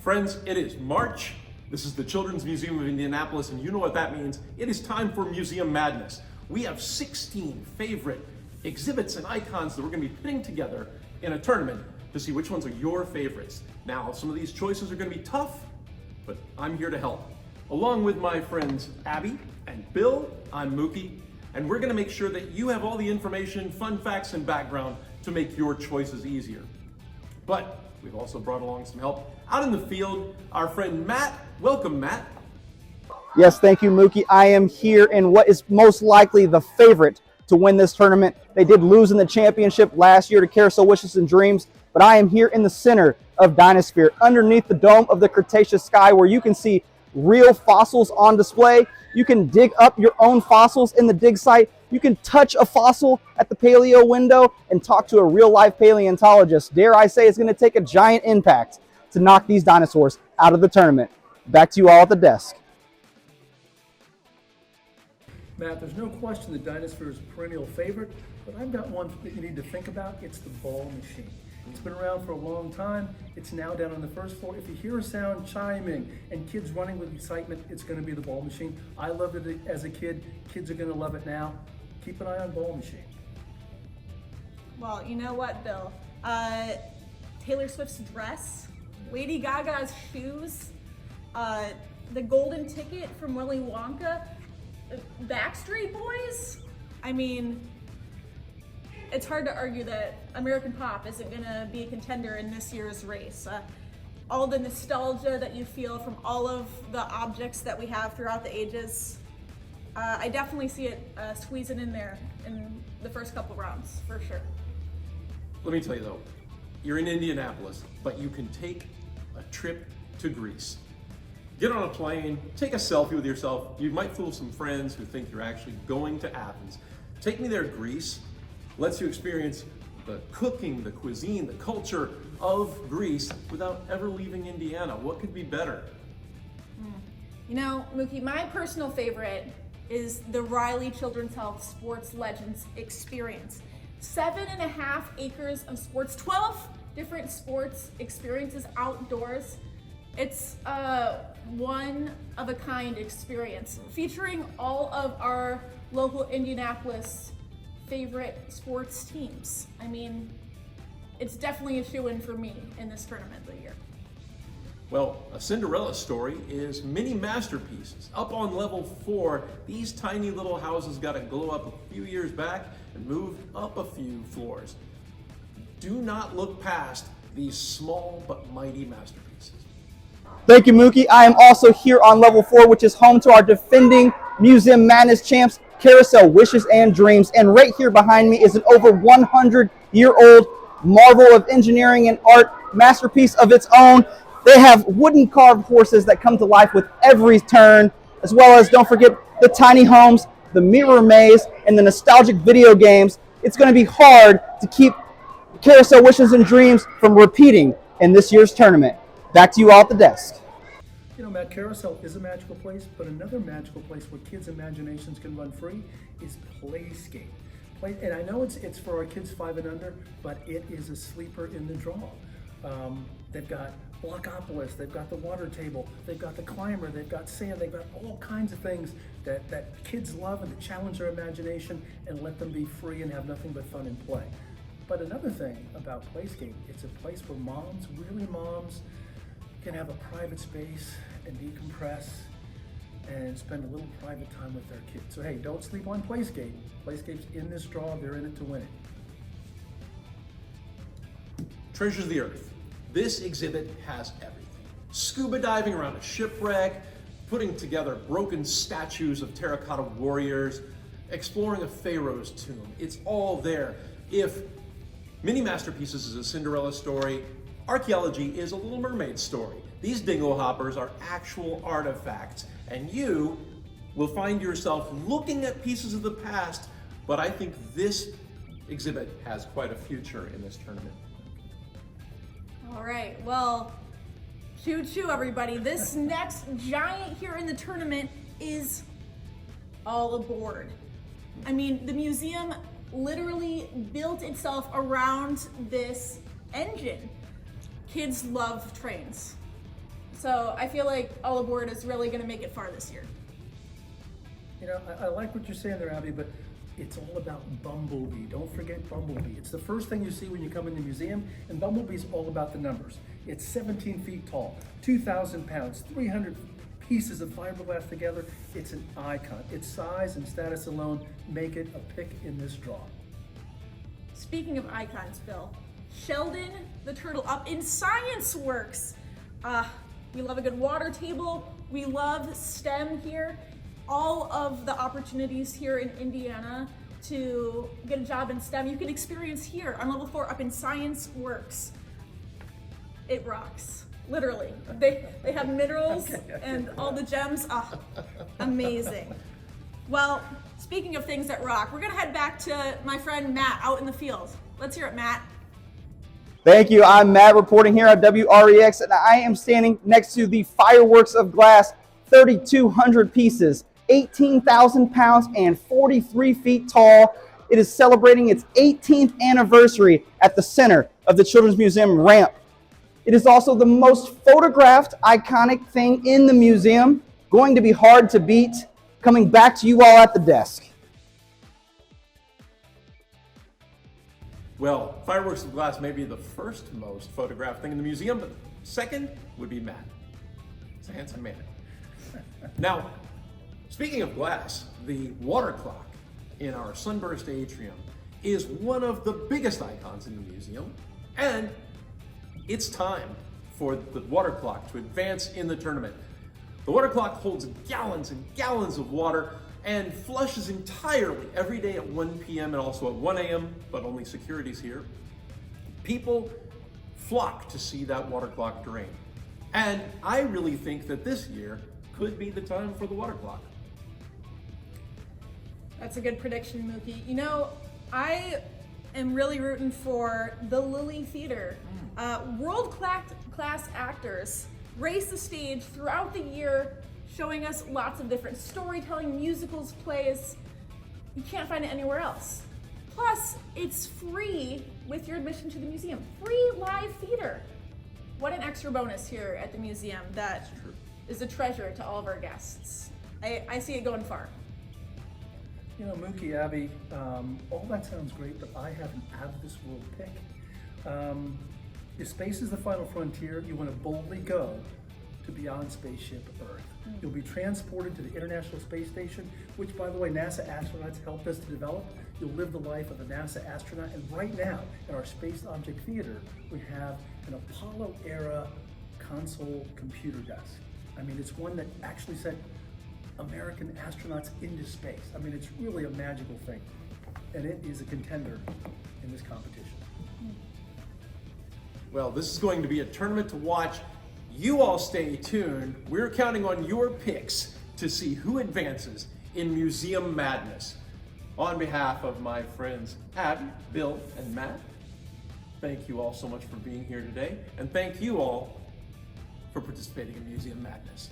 Friends, it is March. This is the Children's Museum of Indianapolis, and you know what that means. It is time for Museum Madness. We have 16 favorite exhibits and icons that we're going to be putting together in a tournament to see which ones are your favorites. Now, some of these choices are going to be tough, but I'm here to help. Along with my friends Abby and Bill, I'm Mookie, and we're going to make sure that you have all the information, fun facts, and background to make your choices easier. But we've also brought along some help out in the field. Our friend Matt. Welcome, Matt. Yes, thank you, Mookie. I am here in what is most likely the favorite to win this tournament. They did lose in the championship last year to Carousel Wishes and Dreams, but I am here in the center of Dinosphere, underneath the dome of the Cretaceous sky, where you can see real fossils on display. You can dig up your own fossils in the dig site. You can touch a fossil at the paleo window and talk to a real-life paleontologist. Dare I say it's going to take a giant impact to knock these dinosaurs out of the tournament. Back to you all at the desk. Matt, there's no question the Dinosphere is a perennial favorite, but I've got one that you need to think about. It's the ball machine. It's been around for a long time. It's now down on the first floor. If you hear a sound chiming and kids running with excitement, it's going to be the ball machine. I loved it as a kid. Kids are going to love it now. Keep an eye on ball machine. Well, you know what, Bill? Taylor Swift's dress, Lady Gaga's shoes, the golden ticket from Willy Wonka, Backstreet Boys. I mean, it's hard to argue that American pop isn't gonna be a contender in this year's race. All the nostalgia that you feel from all of the objects that we have throughout the ages, I definitely see it squeezing in there in the first couple rounds, for sure. Let me tell you though, you're in Indianapolis, but you can take a trip to Greece. Get on a plane, take a selfie with yourself. You might fool some friends who think you're actually going to Athens. Take Me There Greece lets you experience the cooking, the cuisine, the culture of Greece without ever leaving Indiana. What could be better? You know, Mookie, my personal favorite is the Riley Children's Health Sports Legends Experience. 7.5 acres of sports, 12 different sports experiences outdoors. It's a one-of-a-kind experience featuring all of our local Indianapolis favorite sports teams. I mean, it's definitely a shoo-in for me in this tournament this year. Well, a Cinderella story is mini masterpieces. Up on level 4, these tiny little houses got to glow up a few years back and moved up a few floors. Do not look past these small but mighty masterpieces. Thank you, Mookie. I am also here on level 4, which is home to our defending Museum Madness champs, Carousel Wishes and Dreams. And right here behind me is an over 100-year-old marvel of engineering and art, masterpiece of its own. They have wooden carved horses that come to life with every turn, as well as, don't forget, the tiny homes, the mirror maze, and the nostalgic video games. It's going to be hard to keep Carousel Wishes and Dreams from repeating in this year's tournament. Back to you all at the desk. You know, Matt, Carousel is a magical place, but another magical place where kids' imaginations can run free is Playscape. And I know it's for our kids 5 and under, but it is a sleeper in the draw. They've got Blockopolis, they've got the water table, they've got the climber, they've got sand, they've got all kinds of things that kids love and that challenge their imagination and let them be free and have nothing but fun and play. But another thing about Playscape, it's a place where moms, really moms, can have a private space and decompress and spend a little private time with their kids. So hey, don't sleep on Playscape. Playscape's in this draw, they're in it to win it. Treasures of the Earth. This exhibit has everything. Scuba diving around a shipwreck, putting together broken statues of terracotta warriors, exploring a pharaoh's tomb. It's all there. If Mini Masterpieces is a Cinderella story, archaeology is a Little Mermaid story. These dingo hoppers are actual artifacts, and you will find yourself looking at pieces of the past, but I think this exhibit has quite a future in this tournament. All right, well, choo-choo, everybody. This next giant here in the tournament is all aboard. I mean, the museum literally built itself around this engine. Kids love trains. So I feel like All Aboard is really going to make it far this year. You know, I like what you're saying there, Abby, but it's all about Bumblebee. Don't forget Bumblebee. It's the first thing you see when you come in the museum, and Bumblebee's all about the numbers. It's 17 feet tall, 2,000 pounds, 300 pieces of fiberglass together. It's an icon. Its size and status alone make it a pick in this draw. Speaking of icons, Bill, Sheldon the Turtle up in Science Works. We love a good water table. We love STEM here. All of the opportunities here in Indiana to get a job in STEM, you can experience here on level 4 up in Science Works. It rocks, literally. They have minerals and all the gems. Amazing. Well, speaking of things that rock, we're gonna head back to my friend Matt out in the field. Let's hear it, Matt. Thank you. I'm Matt reporting here at WREX, and I am standing next to the Fireworks of Glass, 3,200 pieces, 18,000 pounds, and 43 feet tall. It is celebrating its 18th anniversary at the center of the Children's Museum ramp. It is also the most photographed iconic thing in the museum, going to be hard to beat. Coming back to you all at the desk. Well, Fireworks of Glass may be the first most photographed thing in the museum, but second would be Matt. He's a handsome man. Now, speaking of glass, the water clock in our Sunburst Atrium is one of the biggest icons in the museum, and it's time for the water clock to advance in the tournament. The water clock holds gallons and gallons of water and flushes entirely every day at 1 p.m. and also at 1 a.m., but only security's here. People flock to see that water clock drain. And I really think that this year could be the time for the water clock. That's a good prediction, Mookie. You know, I am really rooting for the Lilly Theater. World-class actors grace the stage throughout the year, showing us lots of different storytelling, musicals, plays. You can't find it anywhere else. Plus, it's free with your admission to the museum. Free live theater. What an extra bonus here at the museum that is a treasure to all of our guests. I see it going far. You know, Mookie, Abby, all that sounds great, but I have an out-of-this-world pick. If space is the final frontier, you want to boldly go to beyond spaceship Earth. You'll be transported to the International Space Station, which, by the way, NASA astronauts helped us to develop. You'll live the life of a NASA astronaut, and right now, at our Space Object Theater, we have an Apollo-era console computer desk. I mean, it's one that actually sent American astronauts into space. I mean, it's really a magical thing, and it is a contender in this competition. Well, this is going to be a tournament to watch. You all stay tuned. We're counting on your picks to see who advances in Museum Madness. On behalf of my friends Abby, Bill, and Matt, thank you all so much for being here today, and thank you all for participating in Museum Madness.